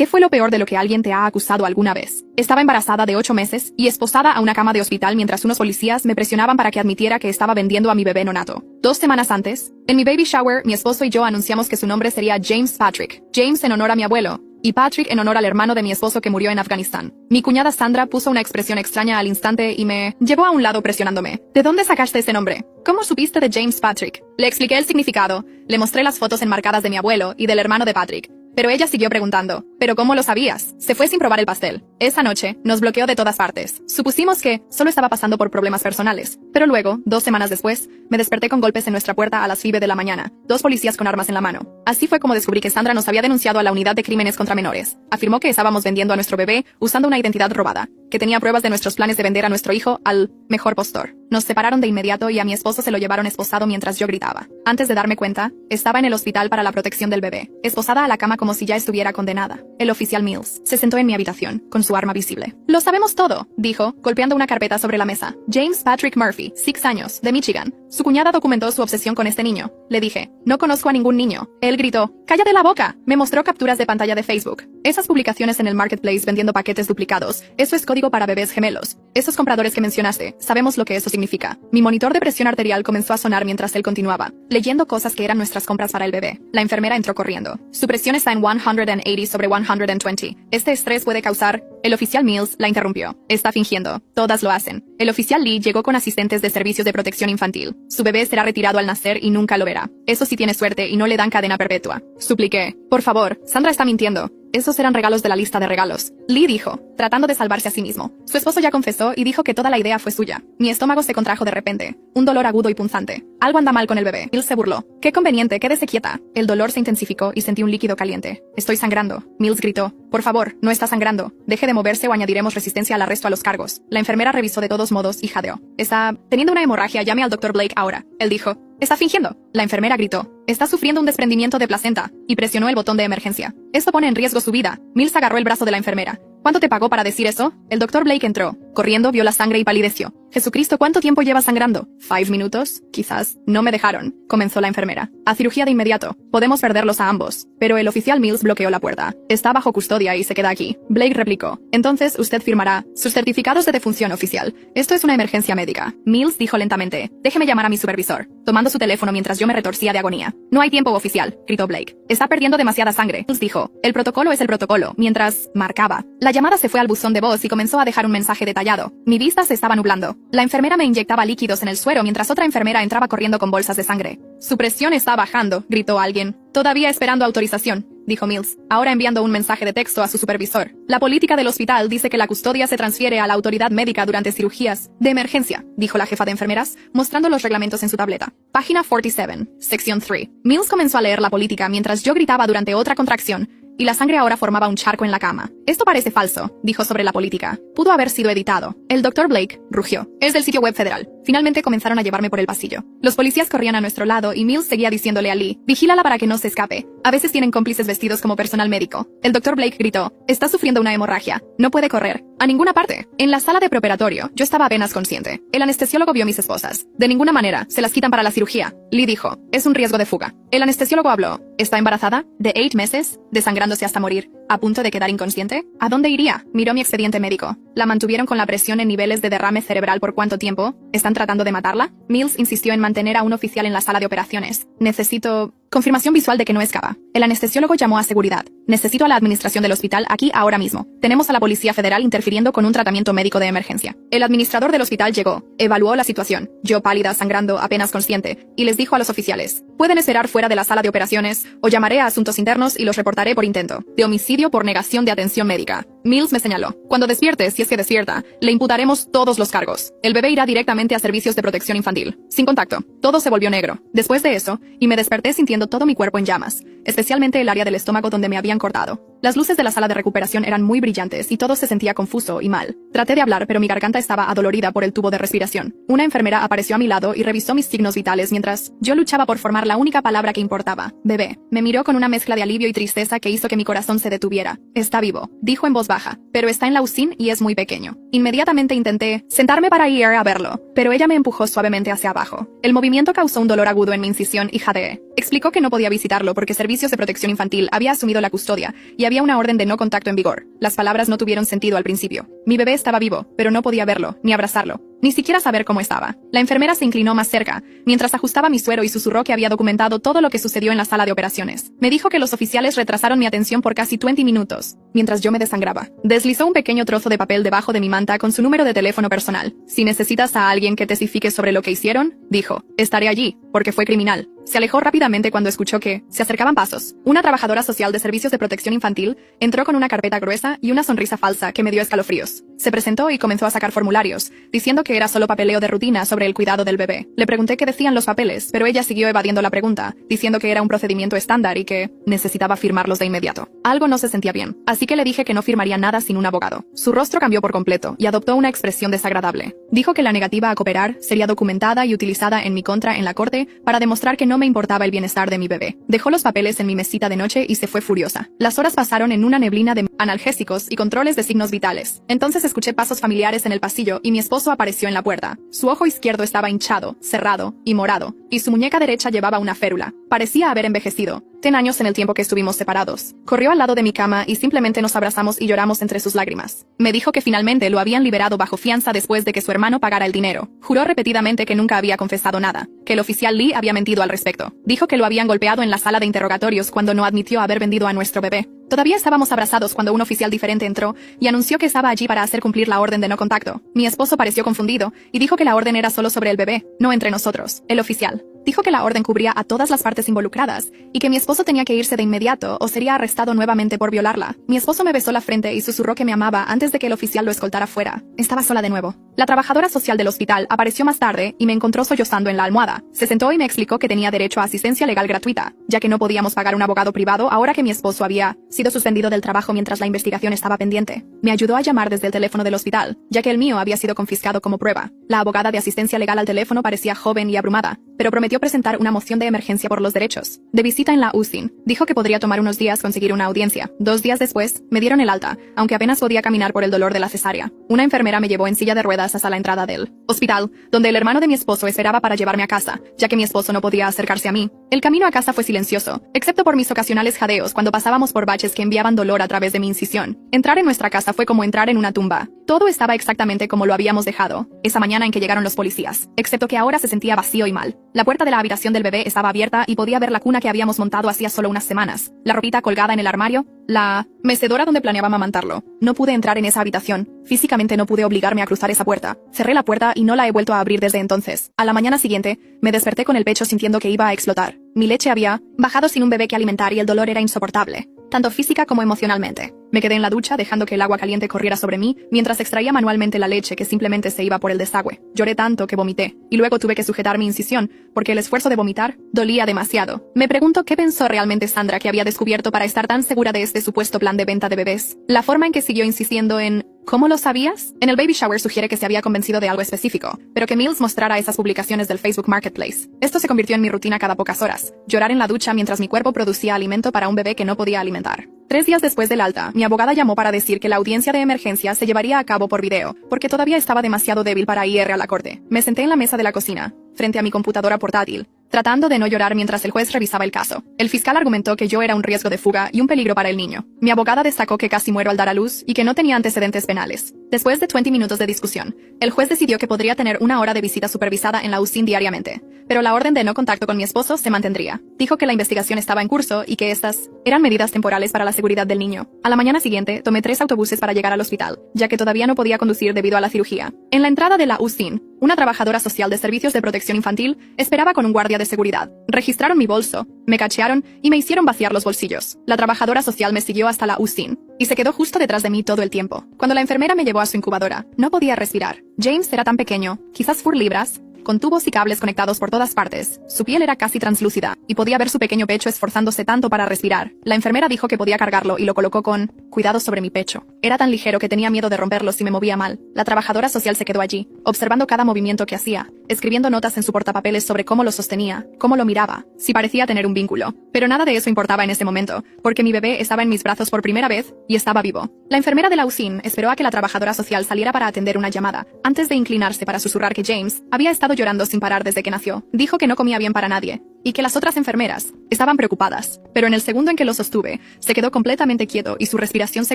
¿Qué fue lo peor de lo que alguien te ha acusado alguna vez? Estaba embarazada de 8 meses y esposada a una cama de hospital mientras unos policías me presionaban para que admitiera que estaba vendiendo a mi bebé neonato. 2 semanas antes, en mi baby shower, mi esposo y yo anunciamos que su nombre sería James Patrick. James en honor a mi abuelo, y Patrick en honor al hermano de mi esposo que murió en Afganistán. Mi cuñada Sandra puso una expresión extraña al instante y me llevó a un lado presionándome. ¿De dónde sacaste ese nombre? ¿Cómo supiste de James Patrick? Le expliqué el significado, le mostré las fotos enmarcadas de mi abuelo y del hermano de Patrick. Pero ella siguió preguntando, ¿pero cómo lo sabías? Se fue sin probar el pastel. Esa noche, nos bloqueó de todas partes. Supusimos que solo estaba pasando por problemas personales. Pero luego, 2 semanas después, me desperté con golpes en nuestra puerta a las 9 de la mañana. 2 policías con armas en la mano. Así fue como descubrí que Sandra nos había denunciado a la unidad de crímenes contra menores. Afirmó que estábamos vendiendo a nuestro bebé usando una identidad robada, que tenía pruebas de nuestros planes de vender a nuestro hijo al mejor postor. Nos separaron de inmediato y a mi esposo se lo llevaron esposado mientras yo gritaba. Antes de darme cuenta, estaba en el hospital para la protección del bebé, esposada a la cama como si ya estuviera condenada. El oficial Mills se sentó en mi habitación, con su arma visible. «Lo sabemos todo», dijo, golpeando una carpeta sobre la mesa. «James Patrick Murphy, 6 años, de Michigan. Su cuñada documentó su obsesión con este niño». Le dije, «No conozco a ningún niño». Él gritó, «¡Cállate la boca!». Me mostró capturas de pantalla de Facebook. Esas publicaciones en el marketplace vendiendo paquetes duplicados. Eso es código para bebés gemelos. Esos compradores que mencionaste, sabemos lo que eso significa. Mi monitor de presión arterial comenzó a sonar mientras él continuaba, leyendo cosas que eran nuestras compras para el bebé. La enfermera entró corriendo. Su presión está en 180 sobre 120. Este estrés puede causar... El oficial Mills la interrumpió. Está fingiendo. Todas lo hacen. El oficial Lee llegó con asistentes de servicios de protección infantil. Su bebé será retirado al nacer y nunca lo verá. Eso sí tiene suerte y no le dan cadena perpetua. Supliqué. Por favor, Sandra está mintiendo. Esos eran regalos de la lista de regalos. Lee dijo, tratando de salvarse a sí mismo. Su esposo ya confesó y dijo que toda la idea fue suya. Mi estómago se contrajo de repente. Un dolor agudo y punzante. Algo anda mal con el bebé. Mills se burló. Qué conveniente, quédese quieta. El dolor se intensificó y sentí un líquido caliente. Estoy sangrando. Mills gritó. Por favor, no está sangrando. Deje de moverse o añadiremos resistencia al arresto a los cargos. La enfermera revisó de todos modos y jadeó. Está teniendo una hemorragia, llame al Dr. Blake ahora. Él dijo. Está fingiendo. La enfermera gritó. Está sufriendo un desprendimiento de placenta, y presionó el botón de emergencia. Esto pone en riesgo su vida. Mills agarró el brazo de la enfermera. ¿Cuánto te pagó para decir eso? El Dr. Blake entró. Corriendo, vio la sangre y palideció. Jesucristo, ¿cuánto tiempo llevas sangrando? 5 minutos, quizás. No me dejaron, comenzó la enfermera. A cirugía de inmediato. Podemos perderlos a ambos. Pero el oficial Mills bloqueó la puerta. Está bajo custodia y se queda aquí. Blake replicó. Entonces usted firmará sus certificados de defunción oficial. Esto es una emergencia médica. Mills dijo lentamente. Déjeme llamar a mi supervisor. Tomando su teléfono mientras yo me retorcía de agonía. No hay tiempo, oficial, gritó Blake. Está perdiendo demasiada sangre. Mills dijo. El protocolo es el protocolo, mientras marcaba. La llamada se fue al buzón de voz y comenzó a dejar un mensaje detallado. Mi vista se estaba nublando. La enfermera me inyectaba líquidos en el suero mientras otra enfermera entraba corriendo con bolsas de sangre. Su presión está bajando, gritó alguien. Todavía esperando autorización, dijo Mills, ahora enviando un mensaje de texto a su supervisor. La política del hospital dice que la custodia se transfiere a la autoridad médica durante cirugías de emergencia, dijo la jefa de enfermeras, mostrando los reglamentos en su tableta. Página 47, sección 3. Mills comenzó a leer la política mientras yo gritaba durante otra contracción, y la sangre ahora formaba un charco en la cama. Esto parece falso, dijo sobre la política. Pudo haber sido editado. El Dr. Blake rugió. Es del sitio web federal. Finalmente comenzaron a llevarme por el pasillo. Los policías corrían a nuestro lado y Mills seguía diciéndole a Lee, vigílala para que no se escape. A veces tienen cómplices vestidos como personal médico. El Dr. Blake gritó, está sufriendo una hemorragia. No puede correr. A ninguna parte. En la sala de preoperatorio, yo estaba apenas consciente. El anestesiólogo vio mis esposas. De ninguna manera, se las quitan para la cirugía. Lee dijo, es un riesgo de fuga. El anestesiólogo habló, ¿está embarazada? ¿De 8 meses? ¿Desangrándose hasta morir? ¿A punto de quedar inconsciente? ¿A dónde iría? Miró mi expediente médico. ¿La mantuvieron con la presión en niveles de derrame cerebral por cuánto tiempo? ¿Están tratando de matarla? Mills insistió en mantener a un oficial en la sala de operaciones. Necesito... confirmación visual de que no escapa. El anestesiólogo llamó a seguridad. Necesito a la administración del hospital aquí ahora mismo. Tenemos a la Policía Federal interfiriendo con un tratamiento médico de emergencia. El administrador del hospital llegó, evaluó la situación, yo pálida, sangrando, apenas consciente, y les dijo a los oficiales, pueden esperar fuera de la sala de operaciones, o llamaré a asuntos internos y los reportaré por intento de homicidio por negación de atención médica. Mills me señaló, cuando despierte, si es que despierta, le imputaremos todos los cargos. El bebé irá directamente a servicios de protección infantil. Sin contacto. Todo se volvió negro. Después de eso, y me desperté sintiendo todo mi cuerpo en llamas, especialmente el área del estómago donde me habían cortado. Las luces de la sala de recuperación eran muy brillantes y todo se sentía confuso y mal. Traté de hablar, pero mi garganta estaba adolorida por el tubo de respiración. Una enfermera apareció a mi lado y revisó mis signos vitales mientras yo luchaba por formar la única palabra que importaba. Bebé. Me miró con una mezcla de alivio y tristeza que hizo que mi corazón se detuviera. Está vivo, dijo en voz baja, pero está en la UCI y es muy pequeño. Inmediatamente intenté sentarme para ir a verlo, pero ella me empujó suavemente hacia abajo. El movimiento causó un dolor agudo en mi incisión y jadeé. Explicó que no podía visitarlo porque Servicios de Protección Infantil había asumido la custodia y había una orden de no contacto en vigor. Las palabras no tuvieron sentido al principio. Mi bebé estaba vivo, pero no podía verlo, ni abrazarlo, ni siquiera saber cómo estaba. La enfermera se inclinó más cerca, mientras ajustaba mi suero y susurró que había documentado todo lo que sucedió en la sala de operaciones. Me dijo que los oficiales retrasaron mi atención por casi 20 minutos, mientras yo me desangraba. Deslizó un pequeño trozo de papel debajo de mi manta con su número de teléfono personal. Si necesitas a alguien que testifique sobre lo que hicieron, dijo, estaré allí, porque fue criminal. Se alejó rápidamente cuando escuchó que se acercaban pasos. Una trabajadora social de Servicios de Protección Infantil entró con una carpeta gruesa y una sonrisa falsa que me dio escalofríos. Se presentó y comenzó a sacar formularios, diciendo que era solo papeleo de rutina sobre el cuidado del bebé. Le pregunté qué decían los papeles, pero ella siguió evadiendo la pregunta, diciendo que era un procedimiento estándar y que necesitaba firmarlos de inmediato. Algo no se sentía bien, así que le dije que no firmaría nada sin un abogado. Su rostro cambió por completo y adoptó una expresión desagradable. Dijo que la negativa a cooperar sería documentada y utilizada en mi contra en la corte para demostrar que no me importaba el bienestar de mi bebé. Dejó los papeles en mi mesita de noche y se fue furiosa. Las horas pasaron en una neblina de analgésicos y controles de signos vitales. Entonces escuché pasos familiares en el pasillo y mi esposo apareció en la puerta. Su ojo izquierdo estaba hinchado, cerrado y morado, y su muñeca derecha llevaba una férula. Parecía haber envejecido. 10 años en el tiempo que estuvimos separados. Corrió al lado de mi cama y simplemente nos abrazamos y lloramos entre sus lágrimas. Me dijo que finalmente lo habían liberado bajo fianza después de que su hermano pagara el dinero. Juró repetidamente que nunca había confesado nada, que el oficial Lee había mentido al respecto. Dijo que lo habían golpeado en la sala de interrogatorios cuando no admitió haber vendido a nuestro bebé. Todavía estábamos abrazados cuando un oficial diferente entró y anunció que estaba allí para hacer cumplir la orden de no contacto. Mi esposo pareció confundido y dijo que la orden era solo sobre el bebé, no entre nosotros. El oficial dijo que la orden cubría a todas las partes involucradas y que mi esposo tenía que irse de inmediato o sería arrestado nuevamente por violarla. Mi esposo me besó la frente y susurró que me amaba antes de que el oficial lo escoltara fuera. Estaba sola de nuevo. La trabajadora social del hospital apareció más tarde y me encontró sollozando en la almohada. Se sentó y me explicó que tenía derecho a asistencia legal gratuita, ya que no podíamos pagar un abogado privado ahora que mi esposo había sido suspendido del trabajo mientras la investigación estaba pendiente. Me ayudó a llamar desde el teléfono del hospital, ya que el mío había sido confiscado como prueba. La abogada de asistencia legal al teléfono parecía joven y abrumada, pero prometió presentar una moción de emergencia por los derechos. De visita en la UCIN, dijo que podría tomar unos días conseguir una audiencia. 2 días después, me dieron el alta, aunque apenas podía caminar por el dolor de la cesárea. Una enfermera me llevó en silla de ruedas hasta la entrada del hospital, donde el hermano de mi esposo esperaba para llevarme a casa, ya que mi esposo no podía acercarse a mí. El camino a casa fue silencioso, excepto por mis ocasionales jadeos cuando pasábamos por baches que enviaban dolor a través de mi incisión. Entrar en nuestra casa fue como entrar en una tumba. Todo estaba exactamente como lo habíamos dejado esa mañana en que llegaron los policías, excepto que ahora se sentía vacío y mal. La puerta de la habitación del bebé estaba abierta y podía ver la cuna que habíamos montado hacía solo unas semanas, la ropita colgada en el armario, la mecedora donde planeaba amamantarlo. No pude entrar en esa habitación. Físicamente no pude obligarme a cruzar esa puerta. Cerré la puerta y no la he vuelto a abrir desde entonces. A la mañana siguiente, me desperté con el pecho sintiendo que iba a explotar. Mi leche había bajado sin un bebé que alimentar y el dolor era insoportable, tanto física como emocionalmente. Me quedé en la ducha dejando que el agua caliente corriera sobre mí mientras extraía manualmente la leche que simplemente se iba por el desagüe. Lloré tanto que vomité, y luego tuve que sujetar mi incisión porque el esfuerzo de vomitar dolía demasiado. Me pregunto qué pensó realmente Sandra que había descubierto para estar tan segura de este supuesto plan de venta de bebés. La forma en que siguió insistiendo en ¿cómo lo sabías? En el baby shower sugiere que se había convencido de algo específico, pero que Mills mostrara esas publicaciones del Facebook Marketplace. Esto se convirtió en mi rutina cada pocas horas. Llorar en la ducha mientras mi cuerpo producía alimento para un bebé que no podía alimentar. 3 días después del alta, mi abogada llamó para decir que la audiencia de emergencia se llevaría a cabo por video, porque todavía estaba demasiado débil para ir a la corte. Me senté en la mesa de la cocina, frente a mi computadora portátil, tratando de no llorar mientras el juez revisaba el caso. El fiscal argumentó que yo era un riesgo de fuga y un peligro para el niño. Mi abogada destacó que casi muero al dar a luz y que no tenía antecedentes penales. Después de 20 minutos de discusión, el juez decidió que podría tener 1 hora de visita supervisada en la UCIN diariamente, pero la orden de no contacto con mi esposo se mantendría. Dijo que la investigación estaba en curso y que estas eran medidas temporales para la seguridad del niño. A la mañana siguiente, tomé 3 autobuses para llegar al hospital, ya que todavía no podía conducir debido a la cirugía. En la entrada de la UCIN, una trabajadora social de Servicios de Protección Infantil esperaba con un guardia de seguridad. Registraron mi bolso, me cachearon y me hicieron vaciar los bolsillos. La trabajadora social me siguió hasta la UCIN y se quedó justo detrás de mí todo el tiempo. Cuando la enfermera me llevó a su incubadora, no podía respirar. James era tan pequeño, quizás 4 libras, con tubos y cables conectados por todas partes. Su piel era casi translúcida, y podía ver su pequeño pecho esforzándose tanto para respirar. La enfermera dijo que podía cargarlo y lo colocó con cuidado sobre mi pecho. Era tan ligero que tenía miedo de romperlo si me movía mal. La trabajadora social se quedó allí, observando cada movimiento que hacía, escribiendo notas en su portapapeles sobre cómo lo sostenía, cómo lo miraba, si parecía tener un vínculo. Pero nada de eso importaba en ese momento, porque mi bebé estaba en mis brazos por primera vez y estaba vivo. La enfermera de la UCIN esperó a que la trabajadora social saliera para atender una llamada, antes de inclinarse para susurrar que James había estado llorando sin parar desde que nació. Dijo que no comía bien para nadie, y que las otras enfermeras estaban preocupadas. Pero en el segundo en que lo sostuve, se quedó completamente quieto y su respiración se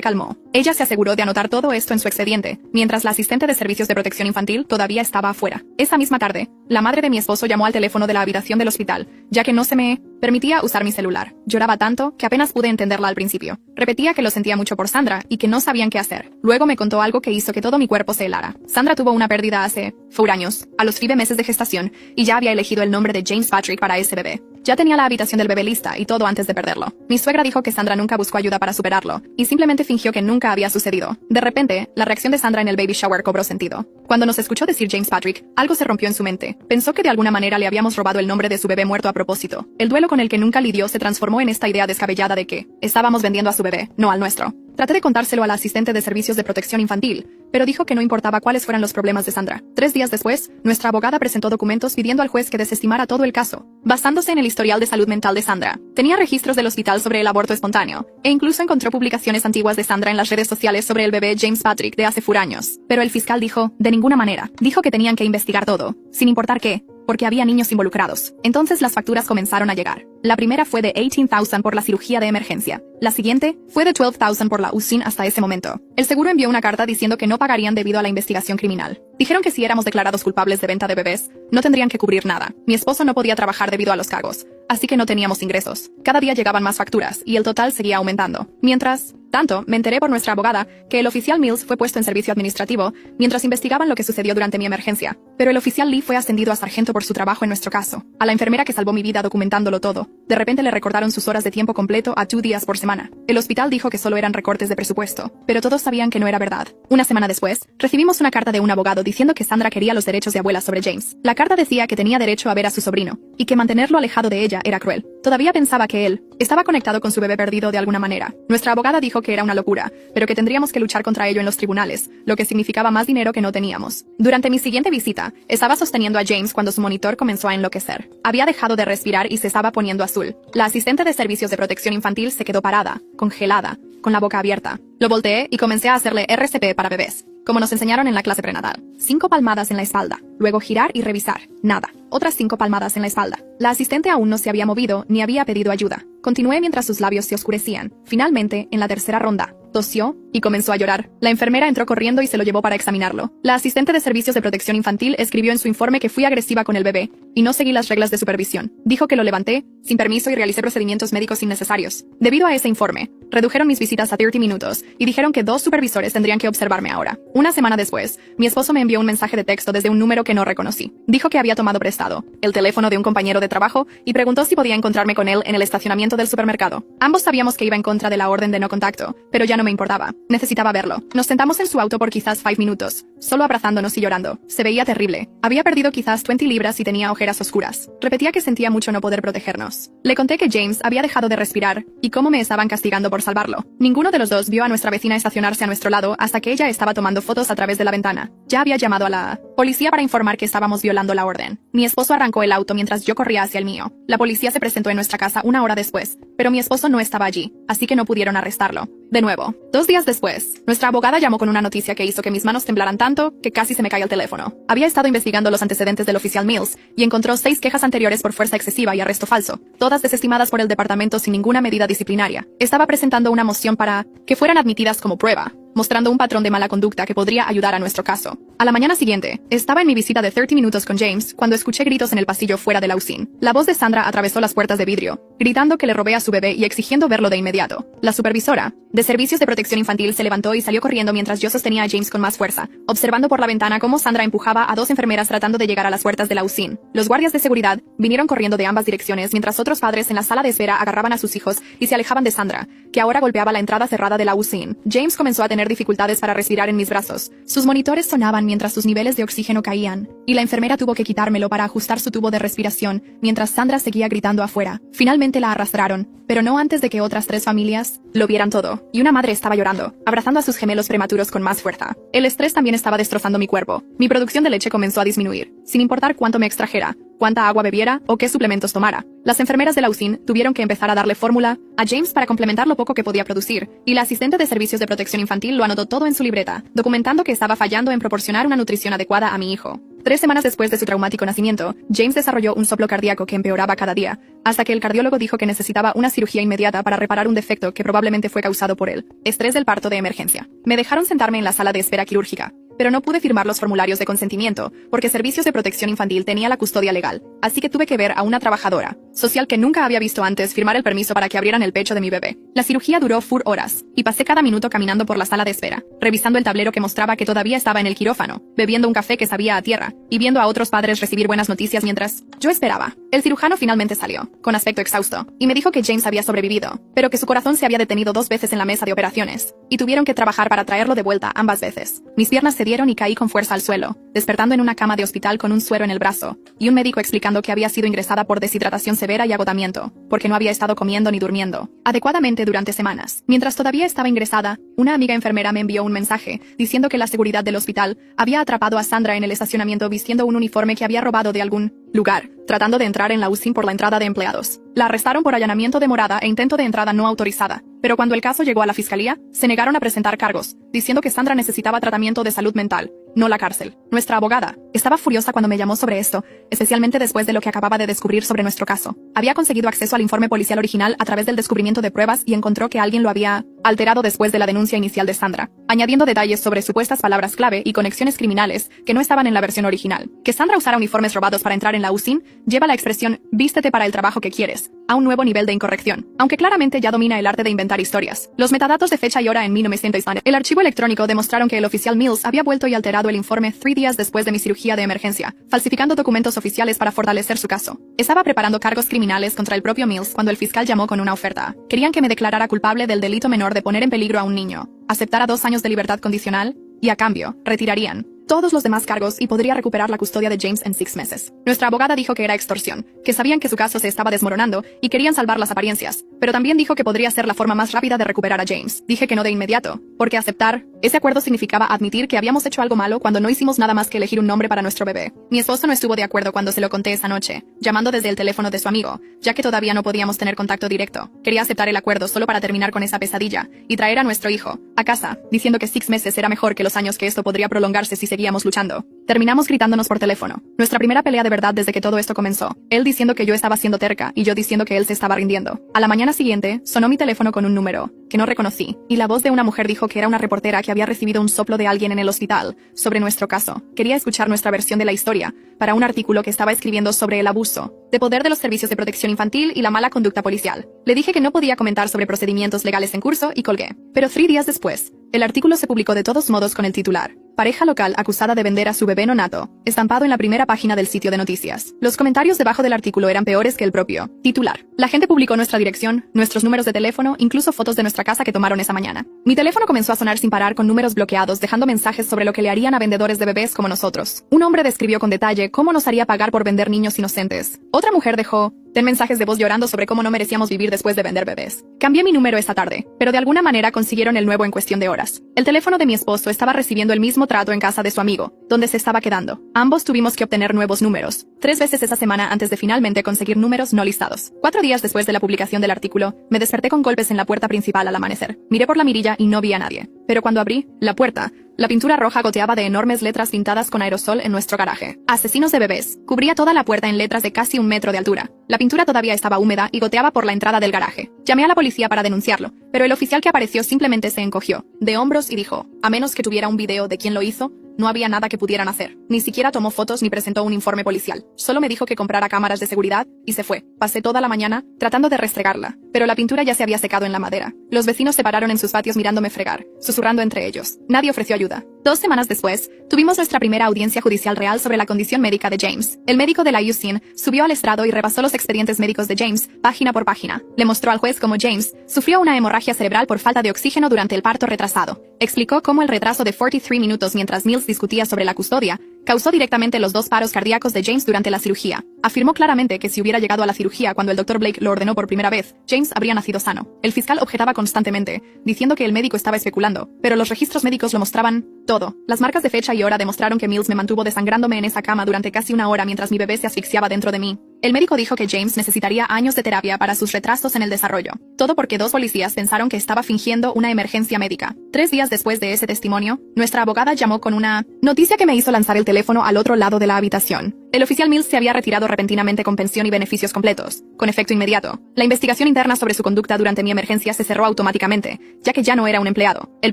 calmó. Ella se aseguró de anotar todo esto en su expediente, mientras la asistente de servicios de protección infantil todavía estaba afuera. Esa misma tarde, la madre de mi esposo llamó al teléfono de la habitación del hospital, ya que no se me permitía usar mi celular. Lloraba tanto que apenas pude entenderla al principio. Repetía que lo sentía mucho por Sandra y que no sabían qué hacer. Luego me contó algo que hizo que todo mi cuerpo se helara. Sandra tuvo una pérdida hace 4 años, a los 9 meses de gestación, y ya había elegido el nombre de James Patrick para ese bebé. Ya tenía la habitación del bebé lista y todo antes de perderlo. Mi suegra dijo que Sandra nunca buscó ayuda para superarlo, y simplemente fingió que nunca había sucedido. De repente, la reacción de Sandra en el baby shower cobró sentido. Cuando nos escuchó decir James Patrick, algo se rompió en su mente. Pensó que de alguna manera le habíamos robado el nombre de su bebé muerto a propósito. El duelo con el que nunca lidió se transformó en esta idea descabellada de que estábamos vendiendo a su bebé, no al nuestro. Traté de contárselo a la asistente de servicios de protección infantil, pero dijo que no importaba cuáles fueran los problemas de Sandra. 3 días después, nuestra abogada presentó documentos pidiendo al juez que desestimara todo el caso, basándose en el historial de salud mental de Sandra. Tenía registros del hospital sobre el aborto espontáneo, e incluso encontró publicaciones antiguas de Sandra en las redes sociales sobre el bebé James Patrick de hace 4 años. Pero el fiscal dijo, de ninguna manera. Dijo que tenían que investigar todo, sin importar qué, porque había niños involucrados. Entonces las facturas comenzaron a llegar. La primera fue de $18,000 por la cirugía de emergencia. La siguiente fue de $12,000 por la UCIN hasta ese momento. El seguro envió una carta diciendo que no pagarían debido a la investigación criminal. Dijeron que si éramos declarados culpables de venta de bebés, no tendrían que cubrir nada. Mi esposo no podía trabajar debido a los cargos, así que no teníamos ingresos. Cada día llegaban más facturas y el total seguía aumentando. Mientras tanto, me enteré por nuestra abogada que el oficial Mills fue puesto en servicio administrativo mientras investigaban lo que sucedió durante mi emergencia. Pero el oficial Lee fue ascendido a sargento por su trabajo en nuestro caso. A la enfermera que salvó mi vida documentándolo todo, de repente le recortaron sus horas de tiempo completo a 2 días por semana. El hospital dijo que solo eran recortes de presupuesto, pero todos sabían que no era verdad. Una semana después, recibimos una carta de un abogado diciendo que Sandra quería los derechos de abuela sobre James. La carta decía que tenía derecho a ver a su sobrino, y que mantenerlo alejado de ella era cruel. Todavía pensaba que él estaba conectado con su bebé perdido de alguna manera. Nuestra abogada dijo que era una locura, pero que tendríamos que luchar contra ello en los tribunales, lo que significaba más dinero que no teníamos. Durante mi siguiente visita, estaba sosteniendo a James cuando su monitor comenzó a enloquecer. Había dejado de respirar y se estaba poniendo azul. La asistente de servicios de protección infantil se quedó parada, congelada, con la boca abierta. Lo volteé y comencé a hacerle RCP para bebés, como nos enseñaron en la clase prenatal. 5 palmadas en la espalda, luego girar y revisar. Nada. Otras 5 palmadas en la espalda. La asistente aún no se había movido ni había pedido ayuda. Continué mientras sus labios se oscurecían. Finalmente, en la tercera ronda, tosió y comenzó a llorar. La enfermera entró corriendo y se lo llevó para examinarlo. La asistente de servicios de protección infantil escribió en su informe que fui agresiva con el bebé y no seguí las reglas de supervisión. Dijo que lo levanté sin permiso y realicé procedimientos médicos innecesarios. Debido a ese informe, redujeron mis visitas a 30 minutos y dijeron que 2 supervisores tendrían que observarme ahora. Una semana después, mi esposo me envió un mensaje de texto desde un número que no reconocí. Dijo que había tomado prestado el teléfono de un compañero de trabajo y preguntó si podía encontrarme con él en el estacionamiento del supermercado. Ambos sabíamos que iba en contra de la orden de no contacto, pero ya no me importaba. Necesitaba verlo. Nos sentamos en su auto por quizás 5 minutos, solo abrazándonos y llorando. Se veía terrible. Había perdido quizás 20 libras y tenía ojeras oscuras. Repetía que sentía mucho no poder protegernos. Le conté que James había dejado de respirar y cómo me estaban castigando por salvarlo. Ninguno de los dos vio a nuestra vecina estacionarse a nuestro lado hasta que ella estaba tomando fotos a través de la ventana. Ya había llamado a la policía para informar que estábamos violando la orden. Mi esposo arrancó el auto mientras yo corría hacia el mío. La policía se presentó en nuestra casa 1 hora después, pero mi esposo no estaba allí, así que no pudieron arrestarlo. De nuevo, 2 días después, nuestra abogada llamó con una noticia que hizo que mis manos temblaran tanto que casi se me cayó el teléfono. Había estado investigando los antecedentes del oficial Mills y encontró 6 quejas anteriores por fuerza excesiva y arresto falso, todas desestimadas por el departamento sin ninguna medida disciplinaria. Estaba presentando una moción para que fueran admitidas como prueba, mostrando un patrón de mala conducta que podría ayudar a nuestro caso. A la mañana siguiente, estaba en mi visita de 30 minutos con James cuando escuché gritos en el pasillo fuera de la UCIN. La voz de Sandra atravesó las puertas de vidrio, gritando que le robé a su bebé y exigiendo verlo de inmediato. La supervisora de servicios de protección infantil se levantó y salió corriendo mientras yo sostenía a James con más fuerza, observando por la ventana cómo Sandra empujaba a 2 enfermeras tratando de llegar a las puertas de la UCIN. Los guardias de seguridad vinieron corriendo de ambas direcciones mientras otros padres en la sala de espera agarraban a sus hijos y se alejaban de Sandra, que ahora golpeaba la entrada cerrada de la UCIN. James comenzó a tener dificultades para respirar en mis brazos. Sus monitores sonaban mientras sus niveles de oxígeno caían, y la enfermera tuvo que quitármelo para ajustar su tubo de respiración, mientras Sandra seguía gritando afuera. Finalmente la arrastraron, pero no antes de que otras 3 familias lo vieran todo, y una madre estaba llorando, abrazando a sus gemelos prematuros con más fuerza. El estrés también estaba destrozando mi cuerpo. Mi producción de leche comenzó a disminuir, sin importar cuánto me extrajera, cuánta agua bebiera o qué suplementos tomara. Las enfermeras de la UCIN tuvieron que empezar a darle fórmula a James para complementar lo poco que podía producir, y la asistente de servicios de protección infantil lo anotó todo en su libreta, documentando que estaba fallando en proporcionar una nutrición adecuada a mi hijo. 3 semanas después de su traumático nacimiento, James desarrolló un soplo cardíaco que empeoraba cada día, hasta que el cardiólogo dijo que necesitaba una cirugía inmediata para reparar un defecto que probablemente fue causado por el estrés del parto de emergencia. Me dejaron sentarme en la sala de espera quirúrgica, pero no pude firmar los formularios de consentimiento, porque Servicios de Protección Infantil tenía la custodia legal, así que tuve que ver a una trabajadora social que nunca había visto antes firmar el permiso para que abrieran el pecho de mi bebé. La cirugía duró 4 horas, y pasé cada minuto caminando por la sala de espera, revisando el tablero que mostraba que todavía estaba en el quirófano, bebiendo un café que sabía a tierra, y viendo a otros padres recibir buenas noticias mientras yo esperaba. El cirujano finalmente salió, con aspecto exhausto, y me dijo que James había sobrevivido, pero que su corazón se había detenido 2 veces en la mesa de operaciones, y tuvieron que trabajar para traerlo de vuelta ambas veces. Mis piernas se dieron y caí con fuerza al suelo, despertando en una cama de hospital con un suero en el brazo, y un médico explicando que había sido ingresada por deshidratación severa y agotamiento, porque no había estado comiendo ni durmiendo adecuadamente durante semanas. Mientras todavía estaba ingresada, una amiga enfermera me envió un mensaje, diciendo que la seguridad del hospital había atrapado a Sandra en el estacionamiento vistiendo un uniforme que había robado de algún lugar, tratando de entrar en la UCIN por la entrada de empleados. La arrestaron por allanamiento de morada e intento de entrada no autorizada, pero cuando el caso llegó a la fiscalía, se negaron a presentar cargos, diciendo que Sandra necesitaba tratamiento de salud mental, no la cárcel. Nuestra abogada estaba furiosa cuando me llamó sobre esto, especialmente después de lo que acababa de descubrir sobre nuestro caso. Había conseguido acceso al informe policial original a través del descubrimiento de pruebas y encontró que alguien lo había alterado después de la denuncia inicial de Sandra, añadiendo detalles sobre supuestas palabras clave y conexiones criminales que no estaban en la versión original. Que Sandra usara uniformes robados para entrar en la UCIN lleva la expresión "vístete para el trabajo que quieres" a un nuevo nivel de incorrección, aunque claramente ya domina el arte de inventar historias. Los metadatos de fecha y hora en 1900. El archivo electrónico demostraron que el oficial Mills había vuelto y alterado el informe 3 días después de mi cirugía de emergencia, falsificando documentos oficiales para fortalecer su caso. Estaba preparando cargos criminales contra el propio Mills cuando el fiscal llamó con una oferta. Querían que me declarara culpable del delito menor de poner en peligro a un niño, aceptara 2 años de libertad condicional, y a cambio, retirarían todos los demás cargos y podría recuperar la custodia de James en 6 meses. Nuestra abogada dijo que era extorsión, que sabían que su caso se estaba desmoronando y querían salvar las apariencias, pero también dijo que podría ser la forma más rápida de recuperar a James. Dije que no de inmediato, porque aceptar ese acuerdo significaba admitir que habíamos hecho algo malo cuando no hicimos nada más que elegir un nombre para nuestro bebé. Mi esposo no estuvo de acuerdo cuando se lo conté esa noche, llamando desde el teléfono de su amigo, ya que todavía no podíamos tener contacto directo. Quería aceptar el acuerdo solo para terminar con esa pesadilla y traer a nuestro hijo a casa, diciendo que 6 meses era mejor que los años que esto podría prolongarse si seguíamos luchando. Terminamos gritándonos por teléfono. Nuestra primera pelea de verdad desde que todo esto comenzó. Él diciendo que yo estaba siendo terca y yo diciendo que él se estaba rindiendo. A la mañana siguiente, sonó mi teléfono con un número que no reconocí, y la voz de una mujer dijo que era una reportera que había recibido un soplo de alguien en el hospital sobre nuestro caso. Quería escuchar nuestra versión de la historia para un artículo que estaba escribiendo sobre el abuso de poder de los servicios de protección infantil y la mala conducta policial. Le dije que no podía comentar sobre procedimientos legales en curso y colgué. Pero 3 días después, el artículo se publicó de todos modos con el titular: "Pareja local acusada de vender a su bebé nonato", estampado en la primera página del sitio de noticias. Los comentarios debajo del artículo eran peores que el propio titular. La gente publicó nuestra dirección, nuestros números de teléfono, incluso fotos de nuestra casa que tomaron esa mañana. Mi teléfono comenzó a sonar sin parar con números bloqueados, dejando mensajes sobre lo que le harían a vendedores de bebés como nosotros. Un hombre describió con detalle cómo nos haría pagar por vender niños inocentes. Otra mujer dejó mensajes de voz llorando sobre cómo no merecíamos vivir después de vender bebés. Cambié mi número esta tarde, pero de alguna manera consiguieron el nuevo en cuestión de horas. El teléfono de mi esposo estaba recibiendo el mismo trato en casa de su amigo, donde se estaba quedando. Ambos tuvimos que obtener nuevos números 3 veces esa semana antes de finalmente conseguir números no listados. 4 días después de la publicación del artículo, me desperté con golpes en la puerta principal al amanecer. Miré por la mirilla y no vi a nadie. Pero cuando abrí la puerta, la pintura roja goteaba de enormes letras pintadas con aerosol en nuestro garaje. "Asesinos de bebés". Cubría toda la puerta en letras de casi 1 metro de altura. La pintura todavía estaba húmeda y goteaba por la entrada del garaje. Llamé a la policía para denunciarlo, pero el oficial que apareció simplemente se encogió de hombros y dijo, a menos que tuviera un video de quién lo hizo, no había nada que pudieran hacer. Ni siquiera tomó fotos ni presentó un informe policial. Solo me dijo que comprara cámaras de seguridad y se fue. Pasé toda la mañana tratando de restregarla, pero la pintura ya se había secado en la madera. Los vecinos se pararon en sus patios mirándome fregar, susurrando entre ellos. Nadie ofreció ayuda. 2 semanas después, tuvimos nuestra primera audiencia judicial real sobre la condición médica de James. El médico de la UCIN subió al estrado y repasó los expedientes médicos de James, página por página. Le mostró al juez cómo James sufrió una hemorragia cerebral por falta de oxígeno durante el parto retrasado. Explicó cómo el retraso de 43 minutos mientras Mills discutía sobre la custodia causó directamente los 2 paros cardíacos de James durante la cirugía. Afirmó claramente que si hubiera llegado a la cirugía cuando el Dr. Blake lo ordenó por primera vez, James habría nacido sano. El fiscal objetaba constantemente, diciendo que el médico estaba especulando, pero los registros médicos lo mostraban todo. Las marcas de fecha y hora demostraron que Mills me mantuvo desangrándome en esa cama durante casi 1 hora mientras mi bebé se asfixiaba dentro de mí. El médico dijo que James necesitaría años de terapia para sus retrasos en el desarrollo. Todo porque 2 policías pensaron que estaba fingiendo una emergencia médica. 3 días después de ese testimonio, nuestra abogada llamó con una noticia que me hizo lanzar el teléfono al otro lado de la habitación. El oficial Mills se había retirado repentinamente con pensión y beneficios completos, con efecto inmediato. La investigación interna sobre su conducta durante mi emergencia se cerró automáticamente, ya que ya no era un empleado. El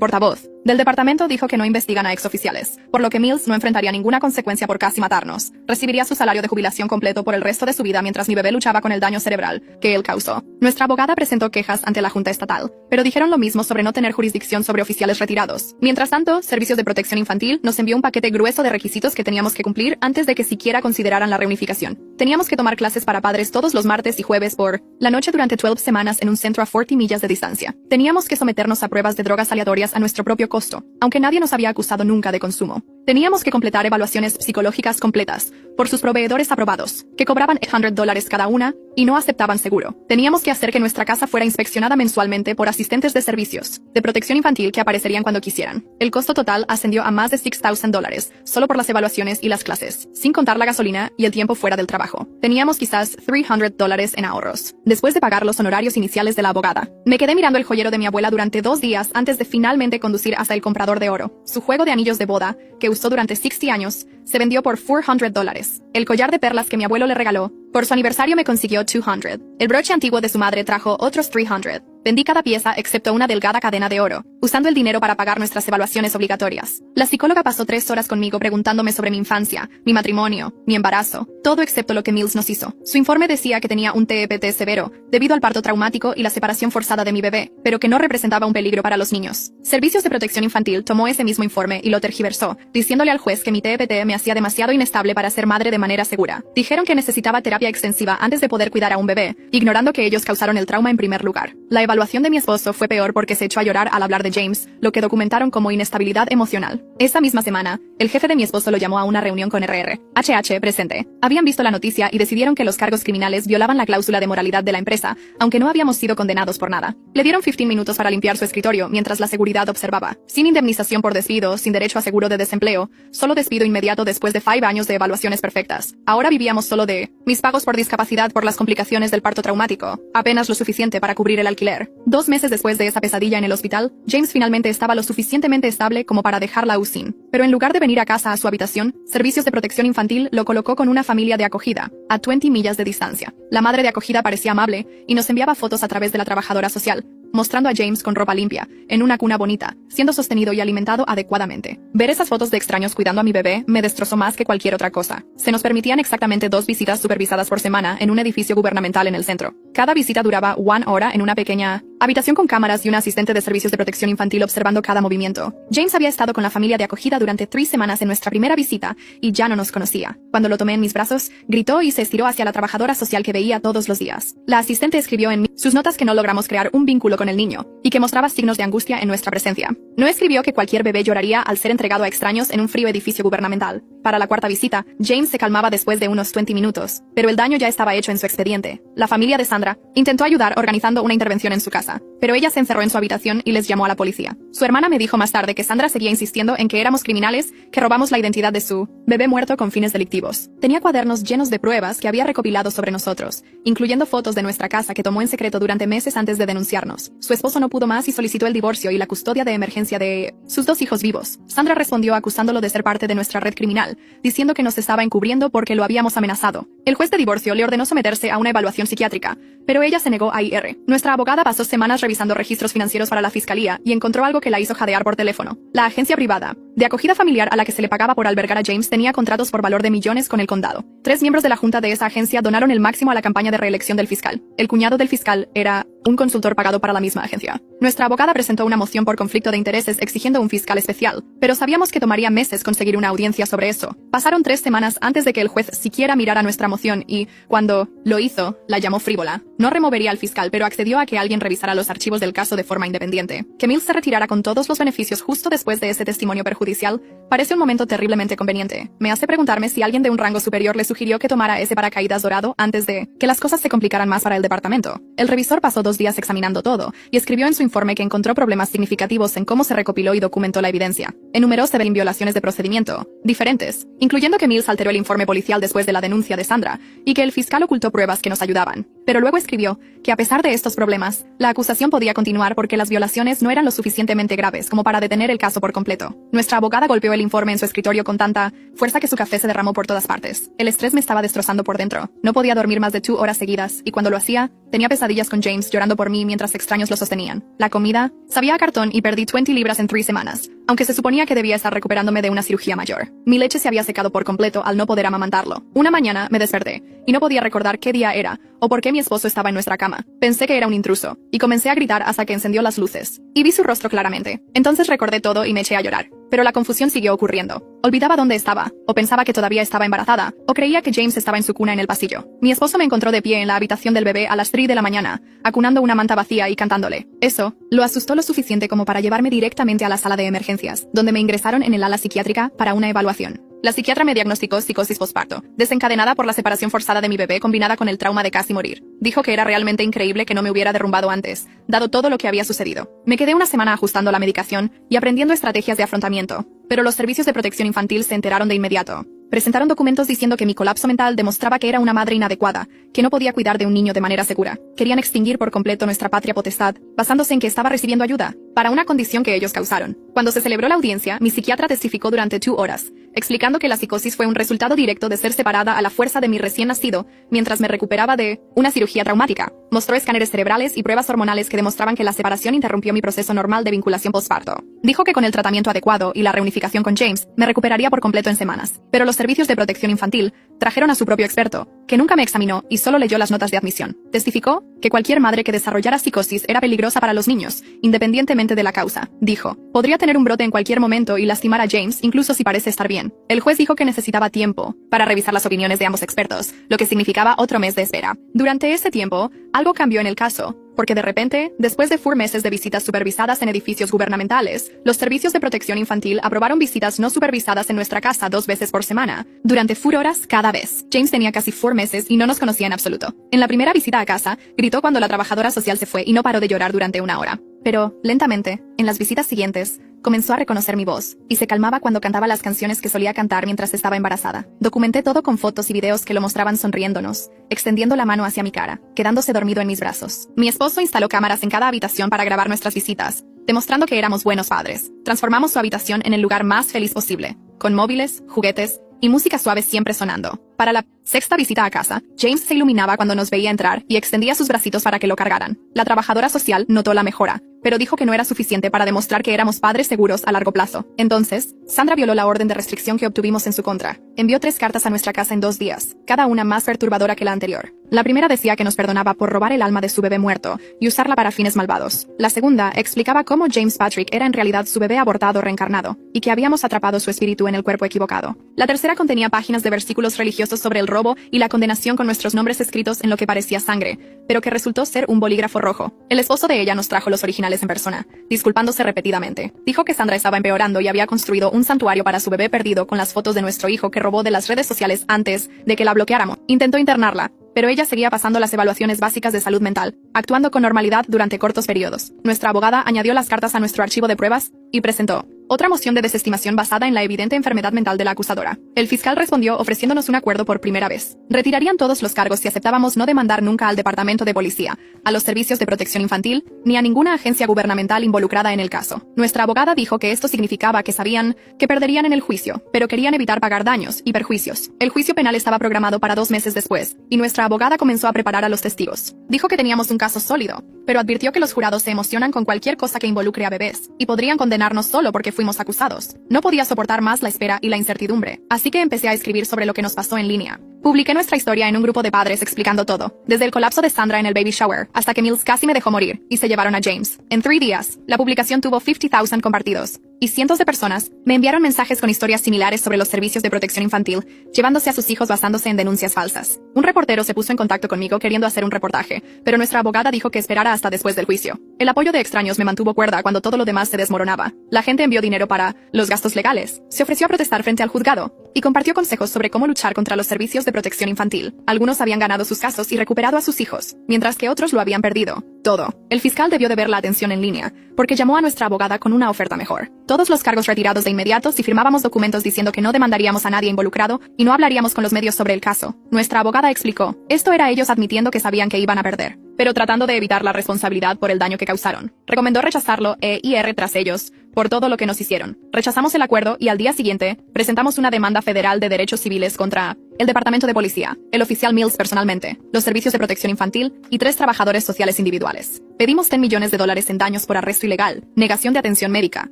portavoz del departamento dijo que no investigan a exoficiales, por lo que Mills no enfrentaría ninguna consecuencia por casi matarnos. Recibiría su salario de jubilación completo por el resto de su vida mientras mi bebé luchaba con el daño cerebral que él causó. Nuestra abogada presentó quejas ante la Junta Estatal, pero dijeron lo mismo sobre no tener jurisdicción sobre oficiales retirados. Mientras tanto, Servicios de Protección Infantil nos envió un paquete grueso de requisitos que teníamos que cumplir antes de que siquiera consideraran la reunificación. Teníamos que tomar clases para padres todos los martes y jueves por la noche durante 12 semanas en un centro a 40 millas de distancia. Teníamos que someternos a pruebas de drogas aleatorias a nuestro propio costo, aunque nadie nos había acusado nunca de consumo. Teníamos que completar evaluaciones psicológicas completas por sus proveedores aprobados, que cobraban $800 cada una y no aceptaban seguro. Teníamos que hacer que nuestra casa fuera inspeccionada mensualmente por asistentes de servicios de protección infantil que aparecerían cuando quisieran. El costo total ascendió a más de $6,000 solo por las evaluaciones y las clases, sin contar la gasolina y el tiempo fuera del trabajo. Teníamos quizás $300 en ahorros. Después de pagar los honorarios iniciales de la abogada, me quedé mirando el joyero de mi abuela durante 2 días antes de finalmente conducir hasta el comprador de oro. Su juego de anillos de boda, que usó durante 60 años, se vendió por $400. El collar de perlas que mi abuelo le regaló por su aniversario me consiguió $200. El broche antiguo de su madre trajo otros $300. Vendí cada pieza excepto una delgada cadena de oro, usando el dinero para pagar nuestras evaluaciones obligatorias. La psicóloga pasó 3 horas conmigo preguntándome sobre mi infancia, mi matrimonio, mi embarazo, todo excepto lo que Mills nos hizo. Su informe decía que tenía un TEPT severo, debido al parto traumático y la separación forzada de mi bebé, pero que no representaba un peligro para los niños. Servicios de Protección Infantil tomó ese mismo informe y lo tergiversó, diciéndole al juez que mi TEPT me hacía demasiado inestable para ser madre de manera segura. Dijeron que necesitaba terapia extensiva antes de poder cuidar a un bebé, ignorando que ellos causaron el trauma en primer lugar. La evaluación de mi esposo fue peor porque se echó a llorar al hablar de James, lo que documentaron como inestabilidad emocional. Esa misma semana, el jefe de mi esposo lo llamó a una reunión con HH presente. Habían visto la noticia y decidieron que los cargos criminales violaban la cláusula de moralidad de la empresa, aunque no habíamos sido condenados por nada. Le dieron 15 minutos para limpiar su escritorio mientras la seguridad observaba. Sin indemnización por despido, sin derecho a seguro de desempleo, solo despido inmediato después de 5 años de evaluaciones perfectas. Ahora vivíamos solo de mis pagos por discapacidad por las complicaciones del parto traumático, apenas lo suficiente para cubrir el alquiler. 2 meses después de esa pesadilla en el hospital, James finalmente estaba lo suficientemente estable como para dejar la UCIN. Pero en lugar de venir a casa a su habitación, Servicios de Protección Infantil lo colocó con una familia de acogida, a 20 millas de distancia. La madre de acogida parecía amable y nos enviaba fotos a través de la trabajadora social, mostrando a James con ropa limpia, en una cuna bonita, siendo sostenido y alimentado adecuadamente. Ver esas fotos de extraños cuidando a mi bebé me destrozó más que cualquier otra cosa. Se nos permitían exactamente 2 visitas supervisadas por semana en un edificio gubernamental en el centro. Cada visita duraba 1 hora en una pequeña habitación con cámaras y un asistente de Servicios de Protección Infantil observando cada movimiento. James había estado con la familia de acogida durante 3 semanas en nuestra primera visita y ya no nos conocía. Cuando lo tomé en mis brazos, gritó y se estiró hacia la trabajadora social que veía todos los días. La asistente escribió en sus notas que no logramos crear un vínculo con el niño y que mostraba signos de angustia en nuestra presencia. No escribió que cualquier bebé lloraría al ser entregado a extraños en un frío edificio gubernamental. Para la 4ª visita, James se calmaba después de unos 20 minutos, pero el daño ya estaba hecho en su expediente. La familia de Sandra intentó ayudar organizando una intervención en su casa, pero ella se encerró en su habitación y les llamó a la policía. Su hermana me dijo más tarde que Sandra seguía insistiendo en que éramos criminales, que robamos la identidad de su bebé muerto con fines delictivos. Tenía cuadernos llenos de pruebas que había recopilado sobre nosotros, incluyendo fotos de nuestra casa que tomó en secreto durante meses antes de denunciarnos. Su esposo no pudo más y solicitó el divorcio y la custodia de emergencia de sus 2 hijos vivos. Sandra respondió acusándolo de ser parte de nuestra red criminal, diciendo que nos estaba encubriendo porque lo habíamos amenazado. El juez de divorcio le ordenó someterse a una evaluación psiquiátrica, pero ella se negó a ir. Nuestra abogada pasó semanas revisando registros financieros para la fiscalía y encontró algo que la hizo jadear por teléfono. La agencia privada de acogida familiar a la que se le pagaba por albergar a James tenía contratos por valor de millones con el condado. 3 miembros de la junta de esa agencia donaron el máximo a la campaña de reelección del fiscal. El cuñado del fiscal era un consultor pagado para la misma agencia. Nuestra abogada presentó una moción por conflicto de intereses exigiendo un fiscal especial, pero sabíamos que tomaría meses conseguir una audiencia sobre eso. Pasaron 3 semanas antes de que el juez siquiera mirara nuestra moción y, cuando lo hizo, la llamó frívola. No removería al fiscal, pero accedió a que alguien revisara los archivos del caso de forma independiente. Que Mills se retirara con todos los beneficios justo después de ese testimonio perjudicial parece un momento terriblemente conveniente. Me hace preguntarme si alguien de un rango superior le sugirió que tomara ese paracaídas dorado antes de que las cosas se complicaran más para el departamento. El revisor pasó 2 días examinando todo y escribió en su informe que encontró problemas significativos en cómo se recopiló y documentó la evidencia. Enumeró 7 violaciones de procedimiento diferentes, incluyendo que Mills alteró el informe policial después de la denuncia de Sandra y que el fiscal ocultó pruebas que nos ayudaban. Pero luego escribió que a pesar de estos problemas, la acusación podía continuar porque las violaciones no eran lo suficientemente graves como para detener el caso por completo. Nuestra abogada golpeó el informe en su escritorio con tanta fuerza que su café se derramó por todas partes. El estrés me estaba destrozando por dentro. No podía dormir más de 2 horas seguidas, y cuando lo hacía, tenía pesadillas con James llorando por mí mientras extraños lo sostenían. La comida sabía a cartón y perdí 20 libras en 3 semanas, aunque se suponía que debía estar recuperándome de una cirugía mayor. Mi leche se había secado por completo al no poder amamantarlo. Una mañana me desperté, y no podía recordar qué día era, o por qué mi esposo estaba en nuestra cama. Pensé que era un intruso, y comencé a gritar hasta que encendió las luces. Y vi su rostro claramente. Entonces recordé todo y me eché a llorar. Pero la confusión siguió ocurriendo. Olvidaba dónde estaba, o pensaba que todavía estaba embarazada, o creía que James estaba en su cuna en el pasillo. Mi esposo me encontró de pie en la habitación del bebé a las 3 de la mañana, acunando una manta vacía y cantándole. Eso lo asustó lo suficiente como para llevarme directamente a la sala de emergencias, donde me ingresaron en el ala psiquiátrica para una evaluación. La psiquiatra me diagnosticó psicosis posparto, desencadenada por la separación forzada de mi bebé combinada con el trauma de casi morir. Dijo que era realmente increíble que no me hubiera derrumbado antes, dado todo lo que había sucedido. Me quedé una semana ajustando la medicación y aprendiendo estrategias de afrontamiento, pero los servicios de protección infantil se enteraron de inmediato. Presentaron documentos diciendo que mi colapso mental demostraba que era una madre inadecuada, que no podía cuidar de un niño de manera segura. Querían extinguir por completo nuestra patria potestad, basándose en que estaba recibiendo ayuda, para una condición que ellos causaron. Cuando se celebró la audiencia, mi psiquiatra testificó durante 2 horas, explicando que la psicosis fue un resultado directo de ser separada a la fuerza de mi recién nacido, mientras me recuperaba de una cirugía traumática. Mostró escáneres cerebrales y pruebas hormonales que demostraban que la separación interrumpió mi proceso normal de vinculación posparto. Dijo que con el tratamiento adecuado y la reunificación con James, me recuperaría por completo en semanas. Pero los servicios de protección infantil trajeron a su propio experto, que nunca me examinó y solo leyó las notas de admisión. Testificó que cualquier madre que desarrollara psicosis era peligrosa para los niños, independientemente de la causa. Dijo, podría tener un brote en cualquier momento y lastimar a James, incluso si parece estar bien. El juez dijo que necesitaba tiempo para revisar las opiniones de ambos expertos, lo que significaba otro mes de espera. Durante ese tiempo, algo cambió en el caso, porque de repente, después de 4 meses de visitas supervisadas en edificios gubernamentales, los servicios de protección infantil aprobaron visitas no supervisadas en nuestra casa 2 veces por semana, durante 4 horas cada vez. James tenía casi 4 meses y no nos conocía en absoluto. En la primera visita a casa, gritó cuando la trabajadora social se fue y no paró de llorar durante 1 hora. Pero, lentamente, en las visitas siguientes, comenzó a reconocer mi voz, y se calmaba cuando cantaba las canciones que solía cantar mientras estaba embarazada. Documenté todo con fotos y videos que lo mostraban sonriéndonos, extendiendo la mano hacia mi cara, quedándose dormido en mis brazos. Mi esposo instaló cámaras en cada habitación para grabar nuestras visitas, demostrando que éramos buenos padres. Transformamos su habitación en el lugar más feliz posible, con móviles, juguetes y música suave siempre sonando. Para la 6ª visita a casa, James se iluminaba cuando nos veía entrar y extendía sus bracitos para que lo cargaran. La trabajadora social notó la mejora, pero dijo que no era suficiente para demostrar que éramos padres seguros a largo plazo. Entonces, Sandra violó la orden de restricción que obtuvimos en su contra. Envió 3 cartas a nuestra casa en 2 días, cada una más perturbadora que la anterior. La primera decía que nos perdonaba por robar el alma de su bebé muerto y usarla para fines malvados. La segunda explicaba cómo James Patrick era en realidad su bebé abortado reencarnado, y que habíamos atrapado su espíritu en el cuerpo equivocado. La tercera contenía páginas de versículos religiosos sobre el robo y la condenación con nuestros nombres escritos en lo que parecía sangre, pero que resultó ser un bolígrafo rojo. El esposo de ella nos trajo los originales en persona, disculpándose repetidamente. Dijo que Sandra estaba empeorando y había construido un santuario para su bebé perdido con las fotos de nuestro hijo que robó de las redes sociales antes de que la bloqueáramos. Intentó internarla, pero ella seguía pasando las evaluaciones básicas de salud mental, actuando con normalidad durante cortos periodos. Nuestra abogada añadió las cartas a nuestro archivo de pruebas y presentó otra moción de desestimación basada en la evidente enfermedad mental de la acusadora. El fiscal respondió ofreciéndonos un acuerdo por primera vez. Retirarían todos los cargos si aceptábamos no demandar nunca al Departamento de Policía, a los servicios de protección infantil, ni a ninguna agencia gubernamental involucrada en el caso. Nuestra abogada dijo que esto significaba que sabían que perderían en el juicio, pero querían evitar pagar daños y perjuicios. El juicio penal estaba programado para 2 meses después, y nuestra abogada comenzó a preparar a los testigos. Dijo que teníamos un caso sólido, pero advirtió que los jurados se emocionan con cualquier cosa que involucre a bebés, y podrían condenarnos solo porque fuimos acusados. No podía soportar más la espera y la incertidumbre, así que empecé a escribir sobre lo que nos pasó en línea. Publiqué nuestra historia en un grupo de padres explicando todo, desde el colapso de Sandra en el baby shower, hasta que Mills casi me dejó morir, y se llevaron a James. En 3 días, la publicación tuvo 50,000 compartidos, y cientos de personas me enviaron mensajes con historias similares sobre los servicios de protección infantil, llevándose a sus hijos basándose en denuncias falsas. Un reportero se puso en contacto conmigo queriendo hacer un reportaje, pero nuestra abogada dijo que esperara hasta después del juicio. El apoyo de extraños me mantuvo cuerda cuando todo lo demás se desmoronaba. La gente envió dinero para los gastos legales, se ofreció a protestar frente al juzgado, y compartió consejos sobre cómo luchar contra los servicios de protección infantil. Algunos habían ganado sus casos y recuperado a sus hijos, mientras que otros lo habían perdido. Todo. El fiscal debió de ver la atención en línea, porque llamó a nuestra abogada con una oferta mejor. Todos los cargos retirados de inmediato si firmábamos documentos diciendo que no demandaríamos a nadie involucrado y no hablaríamos con los medios sobre el caso. Nuestra abogada explicó, esto era ellos admitiendo que sabían que iban a perder, pero tratando de evitar la responsabilidad por el daño que causaron. Recomendó rechazarlo ir tras ellos, por todo lo que nos hicieron. Rechazamos el acuerdo y al día siguiente, presentamos una demanda federal de derechos civiles contra el Departamento de Policía, el oficial Mills personalmente, los servicios de protección infantil y 3 trabajadores sociales individuales. Pedimos $10 millones en daños por arresto ilegal, negación de atención médica,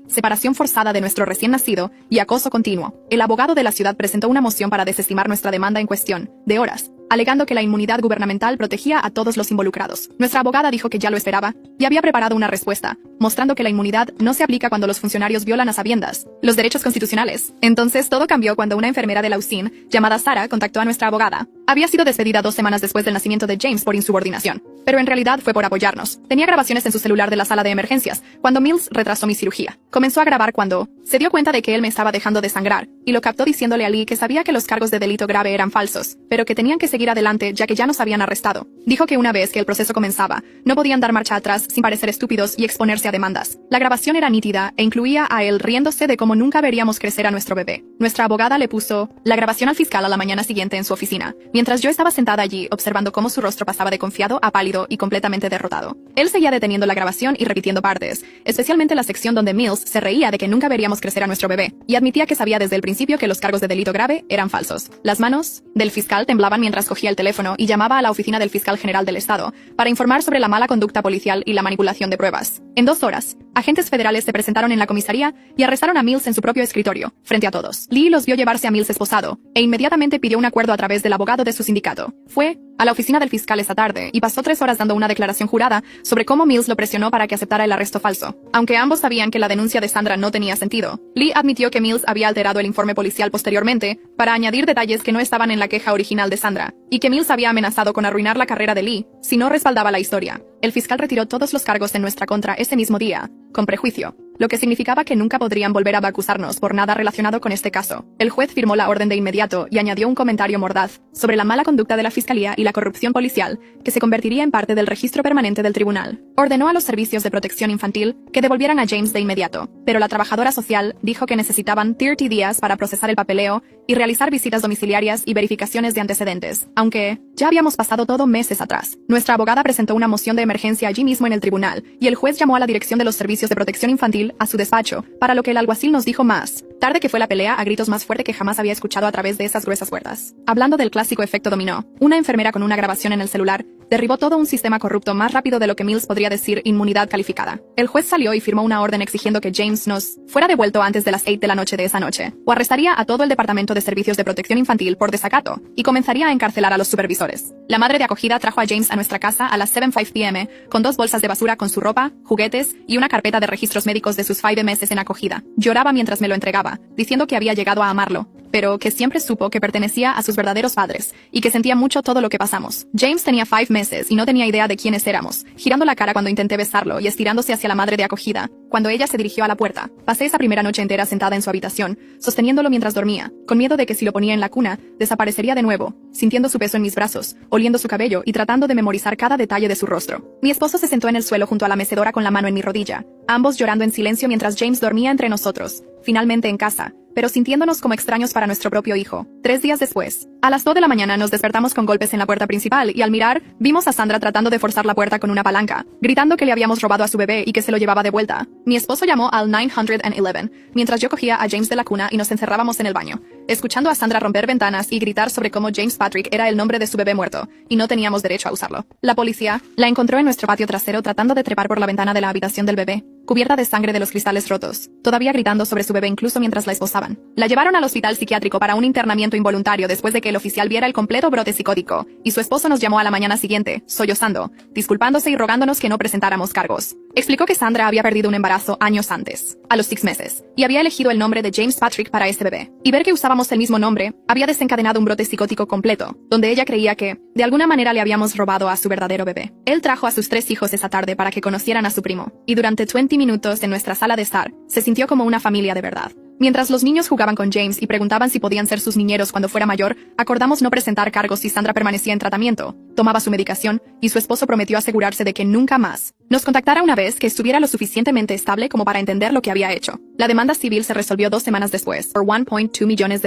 separación forzada de nuestro recién nacido y acoso continuo. El abogado de la ciudad presentó una moción para desestimar nuestra demanda en cuestión de horas, alegando que la inmunidad gubernamental protegía a todos los involucrados. Nuestra abogada dijo que ya lo esperaba y había preparado una respuesta, mostrando que la inmunidad no se aplica cuando los funcionarios violan a sabiendas los derechos constitucionales. Entonces todo cambió cuando una enfermera de la UCIN, llamada Sarah, contactó a nuestra abogada. Había sido despedida 2 semanas después del nacimiento de James por insubordinación, pero en realidad fue por apoyarnos. Tenía grabaciones en su celular de la sala de emergencias cuando Mills retrasó mi cirugía. Comenzó a grabar cuando se dio cuenta de que él me estaba dejando de sangrar, y lo captó diciéndole a Lee que sabía que los cargos de delito grave eran falsos, pero que tenían que seguir adelante ya que ya nos habían arrestado. Dijo que una vez que el proceso comenzaba, no podían dar marcha atrás sin parecer estúpidos y exponerse a demandas. La grabación era nítida e incluía a él riéndose de cómo nunca veríamos crecer a nuestro bebé. Nuestra abogada le puso la grabación al fiscal a la mañana siguiente en su oficina, mientras yo estaba sentada allí observando cómo su rostro pasaba de confiado a pálido y completamente derrotado. Él seguía deteniendo la grabación y repitiendo partes, especialmente la sección donde Mills se reía de que nunca veríamos crecer a nuestro bebé, y admitía que sabía desde el principio que los cargos de delito grave eran falsos. Las manos del fiscal temblaban mientras cogía el teléfono y llamaba a la oficina del fiscal general del estado para informar sobre la mala conducta policial y la manipulación de pruebas. En 2 horas, agentes federales se presentaron en la comisaría y arrestaron a Mills en su propio escritorio, frente a todos. Lee los vio llevarse a Mills esposado, e inmediatamente pidió un acuerdo a través del abogado de su sindicato. Fue a la oficina del fiscal esa tarde y pasó 3 horas dando una declaración jurada sobre cómo Mills lo presionó para que aceptara el arresto falso. Aunque ambos sabían que la denuncia de Sandra no tenía sentido, Lee admitió que Mills había alterado el informe policial posteriormente para añadir detalles que no estaban en la queja original de Sandra, y que Mills había amenazado con arruinar la carrera de Lee si no respaldaba la historia. El fiscal retiró todos los cargos en nuestra contra ese mismo día, con prejuicio, lo que significaba que nunca podrían volver a acusarnos por nada relacionado con este caso. El juez firmó la orden de inmediato y añadió un comentario mordaz sobre la mala conducta de la fiscalía y la corrupción policial, que se convertiría en parte del registro permanente del tribunal. Ordenó a los servicios de protección infantil que devolvieran a James de inmediato, pero la trabajadora social dijo que necesitaban 30 días para procesar el papeleo y realizar visitas domiciliarias y verificaciones de antecedentes, aunque ya habíamos pasado todo meses atrás. Nuestra abogada presentó una moción de emergencia allí mismo en el tribunal, y el juez llamó a la dirección de los servicios de protección infantil a su despacho, para lo que el alguacil nos dijo más tarde que fue la pelea a gritos más fuerte que jamás había escuchado a través de esas gruesas puertas. Hablando del clásico efecto dominó, una enfermera con una grabación en el celular derribó todo un sistema corrupto más rápido de lo que Mills podría decir inmunidad calificada. El juez salió y firmó una orden exigiendo que James nos fuera devuelto antes de las 8 de la noche de esa noche, o arrestaría a todo el Departamento de Servicios de Protección Infantil por desacato, y comenzaría a encarcelar a los supervisores. La madre de acogida trajo a James a nuestra casa a las 7:05 p.m. con 2 bolsas de basura con su ropa, juguetes y una carpeta de registros médicos de sus 5 meses en acogida. Lloraba mientras me lo entregaba, diciendo que había llegado a amarlo, pero que siempre supo que pertenecía a sus verdaderos padres, y que sentía mucho todo lo que pasamos. James tenía 5 meses y no tenía idea de quiénes éramos, girando la cara cuando intenté besarlo y estirándose hacia la madre de acogida, cuando ella se dirigió a la puerta. Pasé esa primera noche entera sentada en su habitación, sosteniéndolo mientras dormía, con miedo de que si lo ponía en la cuna, desaparecería de nuevo, sintiendo su peso en mis brazos, oliendo su cabello y tratando de memorizar cada detalle de su rostro. Mi esposo se sentó en el suelo junto a la mecedora con la mano en mi rodilla, ambos llorando en silencio mientras James dormía entre nosotros. Finalmente en casa, pero sintiéndonos como extraños para nuestro propio hijo. 3 días después, a las 2 de la mañana nos despertamos con golpes en la puerta principal y al mirar, vimos a Sandra tratando de forzar la puerta con una palanca, gritando que le habíamos robado a su bebé y que se lo llevaba de vuelta. Mi esposo llamó al 911, mientras yo cogía a James de la cuna y nos encerrábamos en el baño, escuchando a Sandra romper ventanas y gritar sobre cómo James Patrick era el nombre de su bebé muerto, y no teníamos derecho a usarlo. La policía la encontró en nuestro patio trasero tratando de trepar por la ventana de la habitación del bebé, cubierta de sangre de los cristales rotos, todavía gritando sobre su bebé incluso mientras la esposaban. La llevaron al hospital psiquiátrico para un internamiento involuntario después de que el oficial viera el completo brote psicótico, y su esposo nos llamó a la mañana siguiente, sollozando, disculpándose y rogándonos que no presentáramos cargos. Explicó que Sandra había perdido un embarazo años antes, a los 6 meses, y había elegido el nombre de James Patrick para ese bebé. Y ver que usábamos el mismo nombre había desencadenado un brote psicótico completo, donde ella creía que, de alguna manera, le habíamos robado a su verdadero bebé. Él trajo a sus 3 hijos esa tarde para que conocieran a su primo, y durante 20 minutos en nuestra sala de estar, se sintió como una familia de verdad. Mientras los niños jugaban con James y preguntaban si podían ser sus niñeros cuando fuera mayor, acordamos no presentar cargos si Sandra permanecía en tratamiento, tomaba su medicación, y su esposo prometió asegurarse de que nunca más nos contactara una vez que estuviera lo suficientemente estable como para entender lo que había hecho. La demanda civil se resolvió 2 semanas después, por $1.2 millones,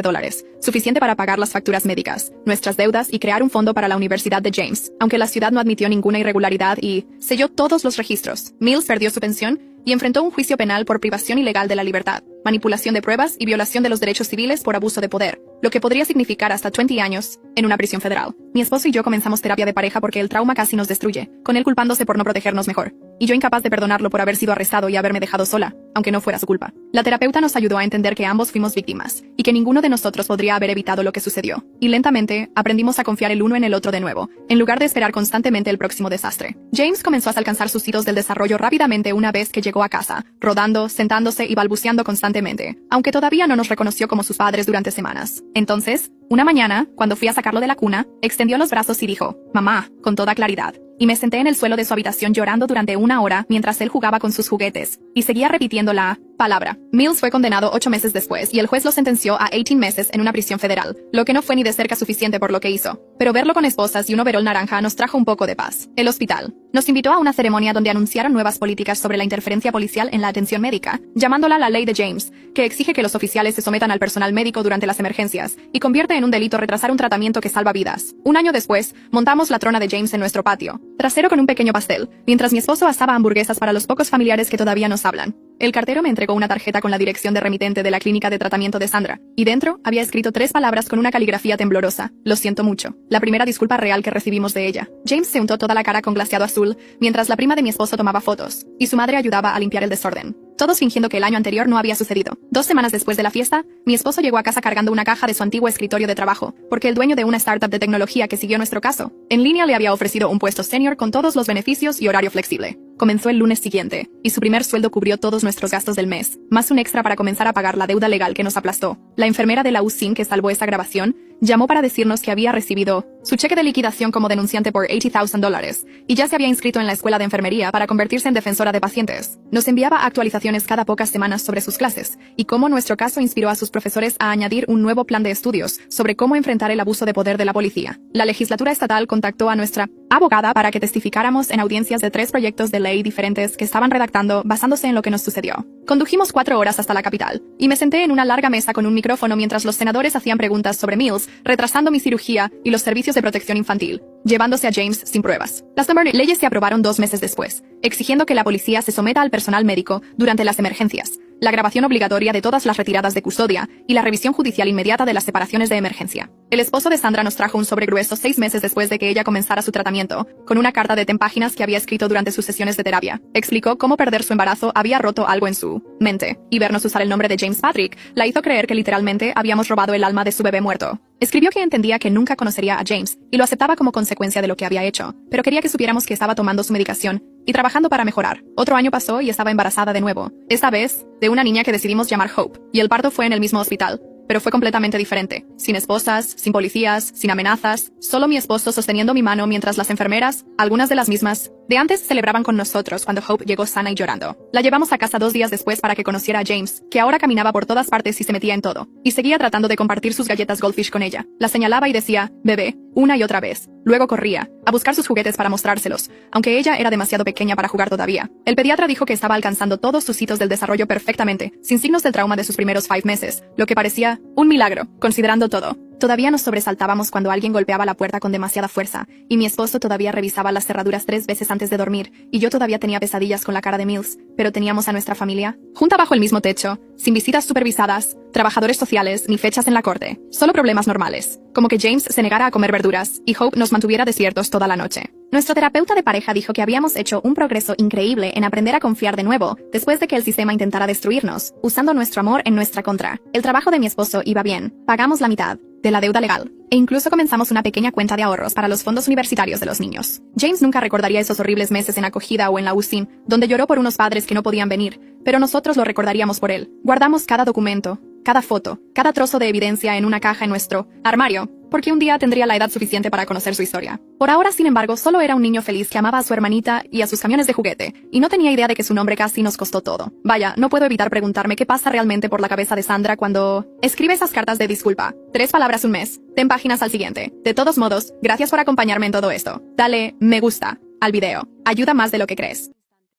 suficiente para pagar las facturas médicas, nuestras deudas y crear un fondo para la Universidad de James, aunque la ciudad no admitió ninguna irregularidad y selló todos los registros. Mills perdió su pensión y enfrentó un juicio penal por privación ilegal de la libertad, manipulación de pruebas y violación de los derechos civiles por abuso de poder, lo que podría significar hasta 20 años en una prisión federal. Mi esposo y yo comenzamos terapia de pareja porque el trauma casi nos destruye, con él culpándose por no protegernos mejor, y yo incapaz de perdonarlo por haber sido arrestado y haberme dejado sola, aunque no fuera su culpa. La terapeuta nos ayudó a entender que ambos fuimos víctimas, y que ninguno de nosotros podría haber evitado lo que sucedió. Y lentamente, aprendimos a confiar el uno en el otro de nuevo, en lugar de esperar constantemente el próximo desastre. James comenzó a alcanzar sus hitos del desarrollo rápidamente una vez que llegó a casa, rodando, sentándose y balbuceando constantemente, aunque todavía no nos reconoció como sus padres durante semanas. Entonces, una mañana, cuando fui a sacarlo de la cuna, extendió los brazos y dijo, «Mamá», con toda claridad. Y me senté en el suelo de su habitación llorando durante 1 hora mientras él jugaba con sus juguetes, y seguía repitiendo la palabra. Mills fue condenado 8 meses después y el juez lo sentenció a 18 meses en una prisión federal, lo que no fue ni de cerca suficiente por lo que hizo. Pero verlo con esposas y un overol naranja nos trajo un poco de paz. El hospital nos invitó a una ceremonia donde anunciaron nuevas políticas sobre la interferencia policial en la atención médica, llamándola la ley de James, que exige que los oficiales se sometan al personal médico durante las emergencias, y convierte en un delito retrasar un tratamiento que salva vidas. 1 año después, montamos la trona de James en nuestro patio trasero con un pequeño pastel, mientras mi esposo asaba hamburguesas para los pocos familiares que todavía nos hablan. El cartero me entregó una tarjeta con la dirección de remitente de la clínica de tratamiento de Sandra, y dentro había escrito 3 palabras con una caligrafía temblorosa: «Lo siento mucho». La primera disculpa real que recibimos de ella. James se untó toda la cara con glaseado azul, mientras la prima de mi esposo tomaba fotos, y su madre ayudaba a limpiar el desorden. Todos fingiendo que el año anterior no había sucedido. 2 semanas después de la fiesta, mi esposo llegó a casa cargando una caja de su antiguo escritorio de trabajo, porque el dueño de una startup de tecnología que siguió nuestro caso, en línea le había ofrecido un puesto senior con todos los beneficios y horario flexible. Comenzó el lunes siguiente, y su primer sueldo cubrió todos nuestros gastos del mes, más un extra para comenzar a pagar la deuda legal que nos aplastó. La enfermera de la USIN que salvó esa grabación llamó para decirnos que había recibido su cheque de liquidación como denunciante por $80,000 y ya se había inscrito en la escuela de enfermería para convertirse en defensora de pacientes. Nos enviaba actualizaciones cada pocas semanas sobre sus clases y cómo nuestro caso inspiró a sus profesores a añadir un nuevo plan de estudios sobre cómo enfrentar el abuso de poder de la policía. La legislatura estatal contactó a nuestra abogada para que testificáramos en audiencias de 3 proyectos de ley diferentes que estaban redactando basándose en lo que nos sucedió. Condujimos 4 horas hasta la capital, y me senté en una larga mesa con un micrófono mientras los senadores hacían preguntas sobre Mills, retrasando mi cirugía y los servicios de protección infantil, llevándose a James sin pruebas. Las leyes se aprobaron 2 meses después, exigiendo que la policía se someta al personal médico durante las emergencias, la grabación obligatoria de todas las retiradas de custodia y la revisión judicial inmediata de las separaciones de emergencia. El esposo de Sandra nos trajo un sobre grueso 6 meses después de que ella comenzara su tratamiento, con una carta de 10 páginas que había escrito durante sus sesiones de terapia. Explicó cómo perder su embarazo había roto algo en su mente, y vernos usar el nombre de James Patrick la hizo creer que literalmente habíamos robado el alma de su bebé muerto. Escribió que entendía que nunca conocería a James, y lo aceptaba como consecuencia de lo que había hecho, pero quería que supiéramos que estaba tomando su medicación y trabajando para mejorar. Otro año pasó y estaba embarazada de nuevo, esta vez de una niña que decidimos llamar Hope, y el parto fue en el mismo hospital. Pero fue completamente diferente, sin esposas, sin policías, sin amenazas, solo mi esposo sosteniendo mi mano mientras las enfermeras, algunas de las mismas De antes celebraban con nosotros cuando Hope llegó sana y llorando. La llevamos a casa 2 días después para que conociera a James, que ahora caminaba por todas partes y se metía en todo. Y seguía tratando de compartir sus galletas Goldfish con ella. La señalaba y decía, bebé, una y otra vez. Luego corría a buscar sus juguetes para mostrárselos, aunque ella era demasiado pequeña para jugar todavía. El pediatra dijo que estaba alcanzando todos sus hitos del desarrollo perfectamente, sin signos del trauma de sus primeros 5 meses, lo que parecía un milagro, considerando todo. Todavía nos sobresaltábamos cuando alguien golpeaba la puerta con demasiada fuerza, y mi esposo todavía revisaba las cerraduras 3 veces antes de dormir, y yo todavía tenía pesadillas con la cara de Mills, pero teníamos a nuestra familia, junta bajo el mismo techo, sin visitas supervisadas, trabajadores sociales, ni fechas en la corte, solo problemas normales, como que James se negara a comer verduras, y Hope nos mantuviera despiertos toda la noche. Nuestro terapeuta de pareja dijo que habíamos hecho un progreso increíble en aprender a confiar de nuevo, después de que el sistema intentara destruirnos, usando nuestro amor en nuestra contra. El trabajo de mi esposo iba bien, pagamos la mitad de la deuda legal, e incluso comenzamos una pequeña cuenta de ahorros para los fondos universitarios de los niños. James nunca recordaría esos horribles meses en acogida o en la UCI, donde lloró por unos padres que no podían venir, pero nosotros lo recordaríamos por él. Guardamos cada documento, cada foto, cada trozo de evidencia en una caja en nuestro armario, porque un día tendría la edad suficiente para conocer su historia. Por ahora, sin embargo, solo era un niño feliz que amaba a su hermanita y a sus camiones de juguete, y no tenía idea de que su nombre casi nos costó todo. Vaya, no puedo evitar preguntarme qué pasa realmente por la cabeza de Sandra cuando escribe esas cartas de disculpa. 3 palabras un mes, 10 páginas al siguiente. De todos modos, gracias por acompañarme en todo esto. Dale me gusta al video. Ayuda más de lo que crees.